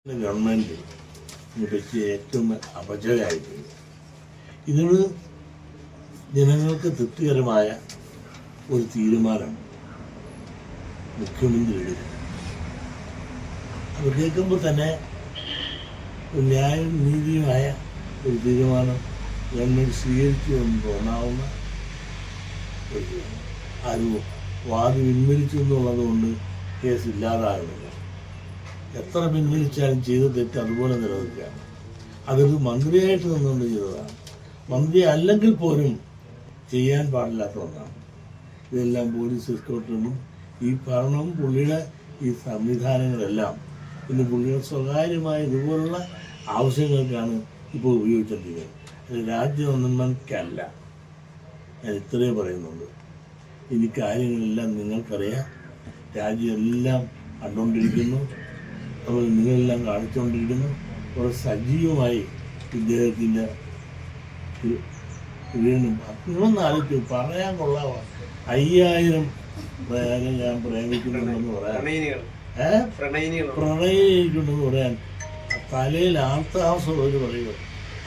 Government പറ്റിയ ഏറ്റവും അപജയമായിട്ടുണ്ട്. ഇതിന് ജനങ്ങൾക്ക് തൃപ്തികരമായ ഒരു തീരുമാനം മുഖ്യമന്ത്രി എടുക്കും. അത് കേൾക്കുമ്പോൾ തന്നെ ന്യായവും നീതിയുമായ ഒരു തീരുമാനം ഗവൺമെൻറ് സ്വീകരിച്ചു എന്ന് തോന്നാവുന്ന ഒരു ആരും വാദി പിൻവലിച്ചു എന്നുള്ളത് കൊണ്ട് കേസ് ഇല്ലാതാകുന്നില്ല. എത്ര പിൻവലിച്ചാലും ചെയ്ത തെറ്റ് അതുപോലെ നിലനിൽക്കുകയാണ്. അതൊരു മന്ത്രിയായിട്ട് നിന്നുകൊണ്ട് ചെയ്തതാണ്. മന്ത്രി അല്ലെങ്കിൽ പോലും ചെയ്യാൻ പാടില്ലാത്ത ഒന്നാണ്. ഇതെല്ലാം പോലീസ് എസ്കോർട്ടിനും ഈ ഭരണവും പുള്ളിയുടെ ഈ സംവിധാനങ്ങളെല്ലാം ഇന്ന് പുള്ളിയുടെ സ്വകാര്യമായ ഇതുപോലുള്ള ആവശ്യങ്ങൾക്കാണ് ഇപ്പോൾ ഉപയോഗിച്ചുകൊണ്ടിരിക്കുന്നത്. രാജ്യനന്മയ്ക്കല്ല. ഞാൻ ഇത്രയും പറയുന്നുണ്ട്. ഇനി കാര്യങ്ങളെല്ലാം നിങ്ങൾക്കറിയാം. രാജ്യമെല്ലാം കണ്ടുകൊണ്ടിരിക്കുന്നു. നമ്മൾ നിങ്ങളെല്ലാം കാണിച്ചുകൊണ്ടിരിക്കുന്നു. വളരെ സജീവമായി ഇദ്ദേഹത്തിൻ്റെ നിങ്ങളൊന്ന് ആലോചിച്ചു പറയാൻ കൊള്ളാവ 5000 ഞാൻ പ്രേമിക്കുന്നുണ്ടെന്ന് പറയാൻ പ്രണയിക്കുന്നുണ്ടെന്ന് പറയാൻ തലയിൽ ആർത്താവസമുള്ളവർ പറയുക.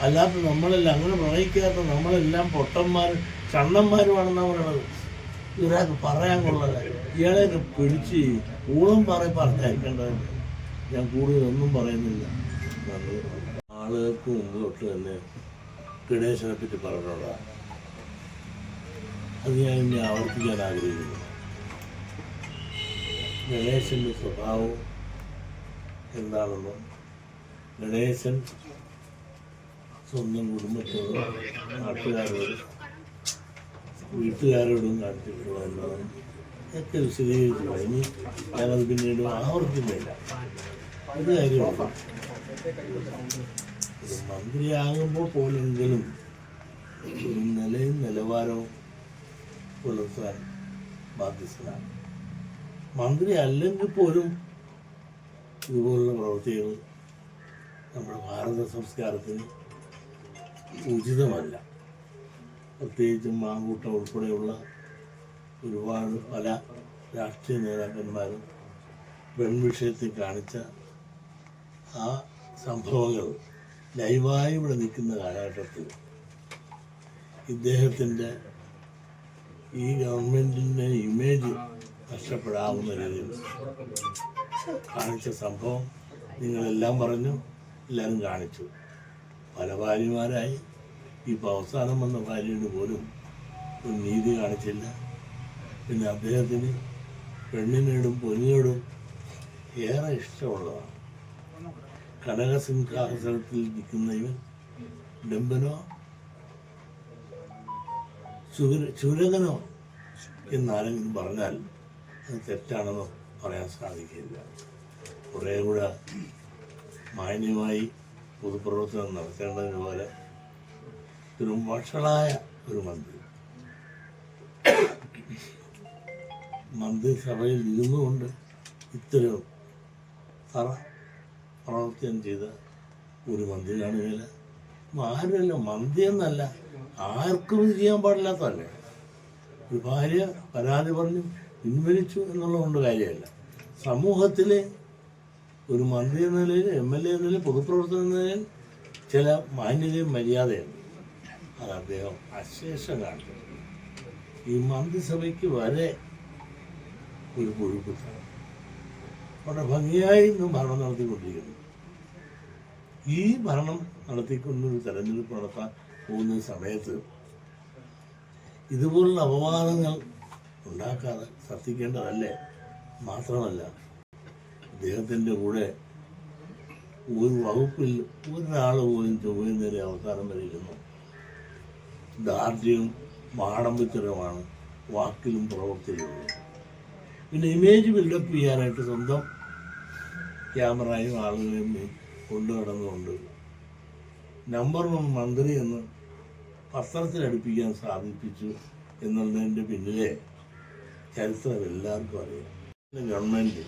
അല്ലാത്ത നമ്മളെല്ലാം അങ്ങനെ പ്രണയിക്കാത്ത നമ്മളെല്ലാം പൊട്ടന്മാർ ചണ്ണന്മാരുമാണെന്നാണ് പറയണത്. ഇവരൊക്കെ പറയാൻ കൊള്ളാതെ ഇയാളെയൊക്കെ പിടിച്ച് ഊളം പറഞ്ഞയക്കേണ്ടത്. ഞാൻ കൂടുതലൊന്നും പറയുന്നില്ല. ആളുകൾക്ക് മുമ്പ് തൊട്ട് തന്നെ ഗണേശനെ പറ്റി പറഞ്ഞോളാം. അത് ഞാൻ ഇനി ആവർത്തിക്കാൻ ആഗ്രഹിക്കുന്നു. ഗണേശൻ്റെ സ്വഭാവം എന്താണെന്നും ഗണേശൻ സ്വന്തം കുടുംബത്തോടും നാട്ടുകാരോടും വീട്ടുകാരോടും കാണിച്ചിട്ടുള്ള എന്നതും ഒക്കെ വിശദീകരിച്ചു. ഇനി ഞാനത് പിന്നീട് ആവർത്തിക്കുന്നില്ല. ഒരു കാര്യമാണ്, ഒരു മന്ത്രിയാകുമ്പോൾ പോലെങ്കിലും ഒരു നിലയും നിലവാരവും പുലർത്താൻ ബാധ്യസ്ഥനാണ്. മന്ത്രി അല്ലെങ്കിൽ പോലും ഇതുപോലുള്ള പ്രവൃത്തികൾ നമ്മുടെ ഭാരത സംസ്കാരത്തിന് ഉചിതമല്ല. പ്രത്യേകിച്ചും മാങ്കൂട്ടം ഉൾപ്പെടെയുള്ള ഒരുപാട് പല രാഷ്ട്രീയ നേതാക്കന്മാരും പെൺവിഷയത്തിൽ കാണിച്ച ആ സംഭവങ്ങൾ ലൈവായി ഇവിടെ നിൽക്കുന്ന കാലഘട്ടത്തിൽ ഇദ്ദേഹത്തിൻ്റെ ഈ ഗവൺമെൻറ്റിൻ്റെ ഇമേജ് നഷ്ടപ്പെടാവുന്ന രീതിയിൽ കാണിച്ച സംഭവം നിങ്ങളെല്ലാം പറഞ്ഞു, എല്ലാവരും കാണിച്ചു. പല ഭാര്യമാരായി. ഇപ്പോൾ അവസാനം വന്ന ഭാര്യയോട് പോലും ഒരു നീതി കാണിച്ചില്ല. പിന്നെ അദ്ദേഹത്തിന് പെണ്ണിനോടും പൊന്നിനോടും ഏറെ ഇഷ്ടമുള്ളതാണ്. കനകസിംഹാസനത്തിൽ ഇരിക്കുന്ന ഇവൻ ഡംബനോ ചുരകനോ എന്നാരെങ്കിലും പറഞ്ഞാൽ അത് തെറ്റാണെന്ന് പറയാൻ സാധിക്കില്ല. കുറേ കൂടെ മാന്യമായി പൊതുപ്രവർത്തനം നടത്തേണ്ടതിന് പോലെ ഒരു വഷളായ ഒരു മന്ത്രിസഭയിൽ ഇരുന്നുകൊണ്ട് ഇത്തരം പ്രവർത്തനം ചെയ്ത ഒരു മന്ത്രി കാണുകയില്ല. ആരുമല്ല, മന്ത്രി എന്നല്ല, ആർക്കും ഇത് ചെയ്യാൻ പാടില്ലാത്തതല്ലേ. ഒരു ഭാര്യ പരാതി പറഞ്ഞു പിൻവലിച്ചു എന്നുള്ളതുകൊണ്ട് കാര്യമല്ല. സമൂഹത്തിലെ ഒരു മന്ത്രി എന്ന നിലയിൽ, MLA എന്ന നിലയിൽ, പൊതുപ്രവർത്തകൻ എന്ന നിലയിൽ ചില മാന്യതയും മര്യാദയുണ്ട്. അത് അദ്ദേഹം അശേഷം കാണിച്ചു. ഈ മന്ത്രിസഭയ്ക്ക് വരെ ഒരു പുഴുക്കുത്താണ്. വളരെ ഭംഗിയായി ഇന്ന് ഭരണം നടത്തിക്കൊണ്ടിരിക്കുന്നു. ഈ ഭരണം നടത്തിക്കൊണ്ടൊരു തെരഞ്ഞെടുപ്പ് നടത്താൻ പോകുന്ന സമയത്ത് ഇതുപോലുള്ള അപവാദങ്ങൾ ഉണ്ടാക്കാതെ ശ്രദ്ധിക്കേണ്ടതല്ലേ. മാത്രമല്ല, അദ്ദേഹത്തിൻ്റെ കൂടെ ഒരു വകുപ്പിൽ ഒരാൾ പോലും ചൊവ്വയിൽ നേരെ അവസാനം വരെ ഇരുന്നു. ദാർഢ്യവും മാടമ്പിത്തരമാണ് വാക്കിലും പ്രവർത്തിയിലുള്ളത്. പിന്നെ ഇമേജ് ബിൽഡപ്പ് ചെയ്യാനായിട്ട് സ്വന്തം ക്യാമറയും ആളുകളെയും കൊണ്ടു നടന്നുകൊണ്ട് നമ്പർ 1 മന്ത്രി എന്ന് പത്രത്തിലടുപ്പിക്കാൻ സാധിപ്പിച്ചു എന്നുള്ളതിൻ്റെ പിന്നിലെ ചരിത്രം എല്ലാവർക്കും അറിയാം. ഗവൺമെൻറ്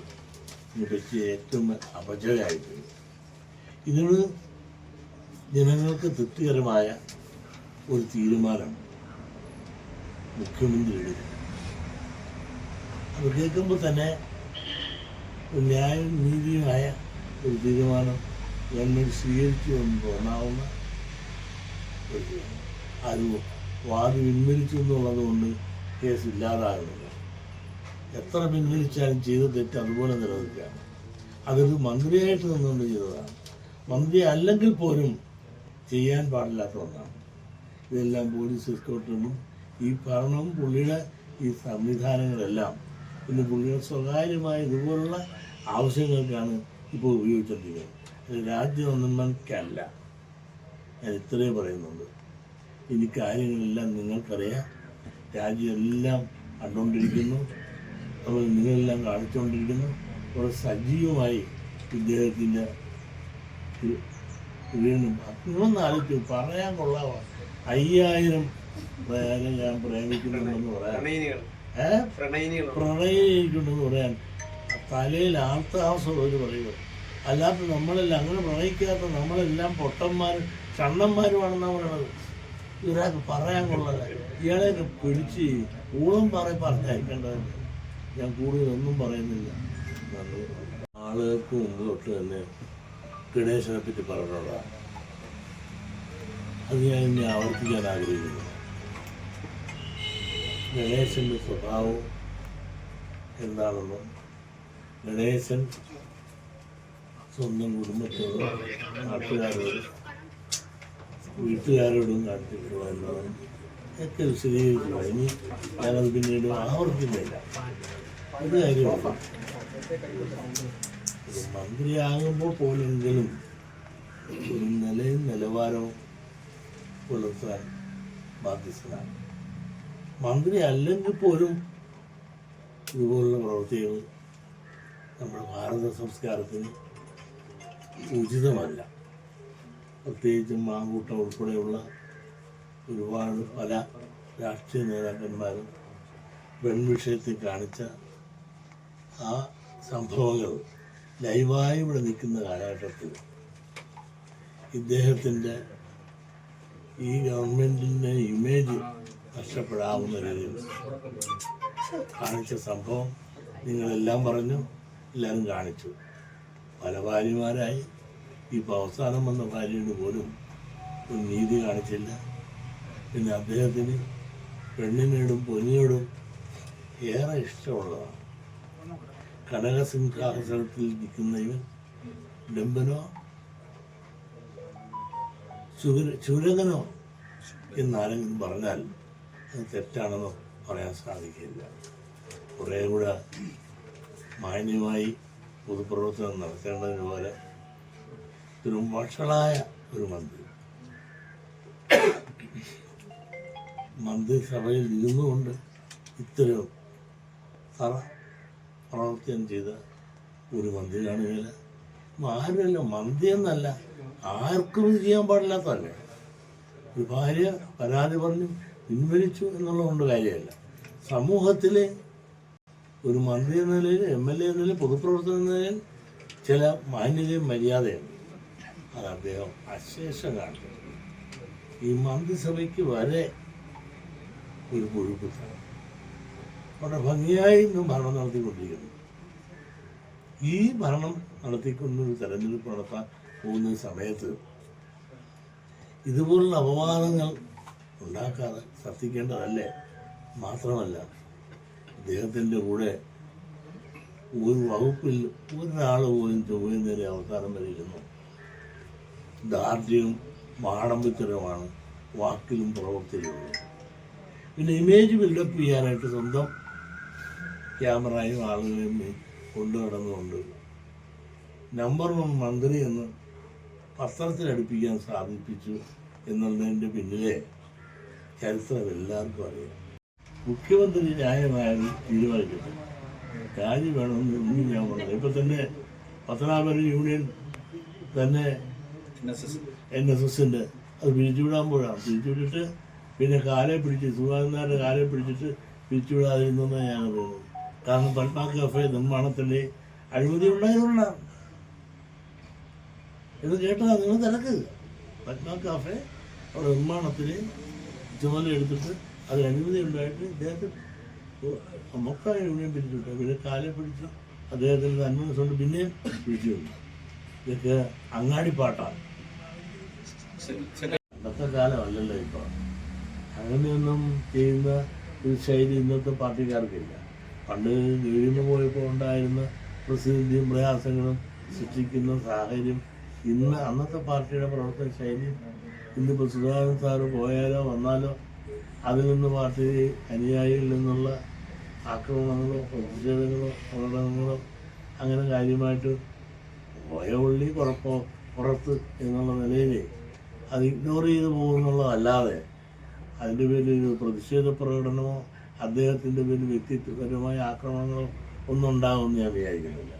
പറ്റിയ ഏറ്റവും അപജയമായിട്ടുണ്ട്. ഇതിന് ജനങ്ങൾക്ക് തൃപ്തികരമായ ഒരു തീരുമാനം മുഖ്യമന്ത്രി എടുക്കും. അത് കേൾക്കുമ്പോൾ തന്നെ ന്യായവും നീതിയുമായ ഒരു തീരുമാനം ഗവൺമെൻറ് സ്വീകരിച്ചു എന്ന് തോന്നാവുന്ന ഒരു ആരും വാദി പിൻവലിച്ചു എന്നുള്ളത് കൊണ്ട് കേസ് ഇല്ലാതാകുന്നില്ല. എത്ര പിൻവലിച്ചാലും ചെയ്ത തെറ്റ് അതുപോലെ നിലനിൽക്കുകയാണ്. അതൊരു മന്ത്രിയായിട്ട് നിന്നുകൊണ്ട് ചെയ്തതാണ്. മന്ത്രി അല്ലെങ്കിൽ പോലും ചെയ്യാൻ പാടില്ലാത്ത ഒന്നാണ്. ഇതെല്ലാം പോലീസ് എസ്കോർട്ടും ഈ ഭരണവും പുള്ളിയുടെ ഈ സംവിധാനങ്ങളെല്ലാം പിന്നെ പുള്ളിയുടെ സ്വകാര്യമായ ഇതുപോലുള്ള ആവശ്യങ്ങൾക്കാണ് ഇപ്പോൾ ഉപയോഗിച്ചുകൊണ്ടിരിക്കുന്നത്. രാജ്യമൊന്നുമല്ല. ഞാൻ ഇത്രയും പറയുന്നുണ്ട്. ഇനി കാര്യങ്ങളെല്ലാം നിങ്ങൾക്കറിയാം. രാജ്യമെല്ലാം കണ്ടുകൊണ്ടിരിക്കുന്നു. അപ്പോൾ നിങ്ങളെല്ലാം കാണിച്ചുകൊണ്ടിരിക്കുന്നു. വളരെ സജീവമായി ഇദ്ദേഹത്തിൻ്റെ നിങ്ങളൊന്ന് ആലോചിച്ചു പറയാൻ കൊള്ളാമോ? 5000 പേരെ ഞാൻ പ്രേമിക്കുന്നുണ്ടെന്ന് പറയാൻ, പ്രണയിക്കുണ്ടെന്ന് പറയാൻ തലയിൽ ആർത്താവസം ഒരു പറയുക. അല്ലാത്ത നമ്മളെല്ലാം അങ്ങനെ പ്രണയിക്കാത്ത നമ്മളെല്ലാം പൊട്ടന്മാരും ഷണ്ണന്മാരുമാണെന്നാണ് പറയണത്. ഇവരൊക്കെ പറയാൻ കൊള്ളാതെ ഇയാളെയൊക്കെ പിടിച്ച് ഊളം പറഞ്ഞയക്കേണ്ടതല്ല. ഞാൻ കൂടുതലൊന്നും പറയുന്നില്ല. ആളുകൾക്ക് മുമ്പ് തൊട്ട് തന്നെ ഗണേശനെ പറ്റി പറഞ്ഞതാണ്. അത് ഞാൻ ഇനി ആവർത്തിക്കാൻ ആഗ്രഹിക്കുന്നു. ഗണേശൻ്റെ സ്വഭാവം എന്താണെന്നും ഗണേശൻ സ്വന്തം കുടുംബത്തോടും നാട്ടുകാരോടും വീട്ടുകാരോടും കാണിച്ചിട്ടുള്ള എന്നതും ഒക്കെ വിശദീകരിച്ചു. ഇനി ഞാനത് പിന്നീട് ആവർത്തിക്കുന്നില്ല. ഒരു കാര്യമാണ്, ഒരു മന്ത്രിയാകുമ്പോൾ പോലെങ്കിലും ഒരു നിലയും നിലവാരവും പുലർത്താൻ ബാധ്യസ്ഥനാണ്. മന്ത്രി അല്ലെങ്കിൽ പോലും ഇതുപോലുള്ള പ്രവൃത്തികൾ നമ്മുടെ ഭാരത സംസ്കാരത്തിന് ഉചിതമല്ല. പ്രത്യേകിച്ചും മാങ്കൂട്ടം ഉൾപ്പെടെയുള്ള ഒരുപാട് പല രാഷ്ട്രീയ നേതാക്കന്മാരും പെൺവിഷയത്തിൽ കാണിച്ച ആ സംഭവങ്ങൾ ലൈവായി ഇവിടെ നിൽക്കുന്ന കാലഘട്ടത്തിൽ ഇദ്ദേഹത്തിൻ്റെ ഈ ഗവൺമെൻറ്റിൻ്റെ ഇമേജ് നഷ്ടപ്പെടാവുന്ന രീതിയിൽ കാണിച്ച സംഭവം നിങ്ങളെല്ലാം പറഞ്ഞു, എല്ലാവരും കാണിച്ചു. പല ഭാര്യമാരായി ഇപ്പോൾ അവസാനം വന്ന ഭാര്യയോട് പോലും ഒരു നീതി കാണിച്ചില്ല. പിന്നെ അദ്ദേഹത്തിന് പെണ്ണിനോടും പൊന്നിനോടും ഏറെ ഇഷ്ടമുള്ളതാണ്. കനകസിംഹാസനത്തിൽ നിൽക്കുന്ന ഇവൻ ഡംബനോ ചുരകനോ എന്നാരെങ്കിലും പറഞ്ഞാൽ അത് തെറ്റാണെന്നോ പറയാൻ സാധിക്കില്ല. കുറേ കൂടെ മാന്യമായി പൊതുപ്രവർത്തനം നടത്തേണ്ടതിന് പോലെ ഒരു വഷളായ ഒരു മന്ത്രിസഭയിൽ ഇരുന്നുകൊണ്ട് ഇത്തരം പ്രവർത്തനം ചെയ്ത ഒരു മന്ത്രിയാണ് ഇങ്ങനെ. ആരുമല്ല, മന്ത്രി എന്നല്ല, ആർക്കും ഇത് ചെയ്യാൻ പാടില്ലാത്തതല്ലേ. ഒരു ഭാര്യ പരാതി പറഞ്ഞു പിൻവലിച്ചു എന്നുള്ളതുകൊണ്ട് കാര്യമല്ല. സമൂഹത്തിലെ ഒരു മന്ത്രി എന്ന നിലയിൽ, MLA എന്ന നിലയിൽ, പൊതുപ്രവർത്തകൻ എന്ന നിലയിൽ ചില മാന്യതയും മര്യാദയുണ്ട്. അത് അദ്ദേഹം അശേഷം കാണിച്ചു. ഈ മന്ത്രിസഭയ്ക്ക് വരെ ഒരു പുഴുക്കുത്താണ്. വളരെ ഭംഗിയായി ഭരണം നടത്തിക്കൊണ്ടിരിക്കുന്നു. ഈ ഭരണം നടത്തിക്കൊണ്ടൊരു തെരഞ്ഞെടുപ്പ് നടത്താൻ പോകുന്ന സമയത്ത് ഇതുപോലുള്ള അപവാദങ്ങൾ ഉണ്ടാക്കാതെ ശ്രദ്ധിക്കേണ്ടതല്ലേ. മാത്രമല്ല, അദ്ദേഹത്തിൻ്റെ കൂടെ ഒരു വകുപ്പിൽ ഒരാൾ പോലും ചൊവ്വയും നേരെ അവസാനം വരെ ഇരുന്നു. ദാർഢ്യവും മാടമ്പിത്തരമാണ് വാക്കിലും പ്രവൃത്തിയിലുള്ളത്. പിന്നെ ഇമേജ് ബിൽഡപ്പ് ചെയ്യാനായിട്ട് സ്വന്തം ക്യാമറയും ആളുകളെയും കൊണ്ടു നടന്നുകൊണ്ട് നമ്പർ 1 മന്ത്രി എന്ന് പത്രത്തിലടുപ്പിക്കാൻ സാധിപ്പിച്ചു എന്നുള്ളതിൻ്റെ പിന്നിലെ ചരിത്രം എല്ലാവർക്കും അറിയാം. മുഖ്യമന്ത്രി ന്യായമായത് തീരുമാനിക്കട്ടെ, രാജി വേണമെന്ന് ഒന്നും ഞാൻ പറഞ്ഞത്. ഇപ്പം തന്നെ പത്തനാപുരം യൂണിയൻ തന്നെ NSSൻ്റെ അത് പിരിച്ചുവിടാൻ പിരിച്ചുവിട്ടിട്ട് പിന്നെ കാലെ പിടിച്ച് സുധാകരനാരുടെ കാലെ പിടിച്ചിട്ട് പിരിച്ചുവിടാതിരുന്നെന്നാണ് ഞാൻ അറിയുന്നത്. കാരണം പത്മ കഫേ നിർമ്മാണത്തിൻ്റെ അഴിമതി ഉണ്ടായതുകൊണ്ടാണ്. ഇത് കേട്ടാ നിങ്ങൾ തിരക്ക്. പത്മ കഫേ അവിടെ നിർമ്മാണത്തിന് ചുമതല എടുത്തിട്ട് അത് അഴിമതി ഉണ്ടായിട്ട് ഇദ്ദേഹത്തെ മൊത്തം യൂണിയൻ പിരിച്ചുവിട്ടു. പിന്നെ കാലെ പിടിച്ച് അദ്ദേഹത്തിൻ്റെ അന്വേഷണം കൊണ്ട് പിന്നെയും പിരിച്ചുവിട്ടു. ഇതൊക്കെ അങ്ങാടിപ്പാട്ടാണ്. അന്നത്തെ കാലമല്ലല്ലോ ഇപ്പോൾ. അങ്ങനെയൊന്നും ചെയ്യുന്ന ഒരു ശൈലി ഇന്നത്തെ പാർട്ടിക്കാർക്കില്ല. പണ്ട് വീഴുന്നു പോയപ്പോൾ ഉണ്ടായിരുന്ന പ്രതിസന്ധിയും പ്രയാസങ്ങളും സൃഷ്ടിക്കുന്ന സാഹചര്യം അന്നത്തെ പാർട്ടിയുടെ പ്രവർത്തന ശൈലി ഇന്നിപ്പോൾ സുധാകരൻ സാറ് പോയാലോ വന്നാലോ അതിൽ നിന്ന് പാർട്ടി അനുയായികളിൽ നിന്നുള്ള ആക്രമണങ്ങളോ പ്രതിഷേധങ്ങളോ പ്രകടനങ്ങളോ അങ്ങനെ കാര്യമായിട്ട് പോയ ഉള്ളി പുറത്ത് എന്നുള്ള നിലയിൽ അത് ഇഗ്നോർ ചെയ്ത് പോകുന്നുള്ളതല്ലാതെ അതിൻ്റെ പേരിൽ ഒരു പ്രതിഷേധ പ്രകടനമോ അദ്ദേഹത്തിൻ്റെ പേരിൽ വ്യക്തിത്വപരമായ ആക്രമണങ്ങളോ ഒന്നും ഉണ്ടാകുമെന്ന് ഞാൻ വിചാരിക്കുന്നില്ല.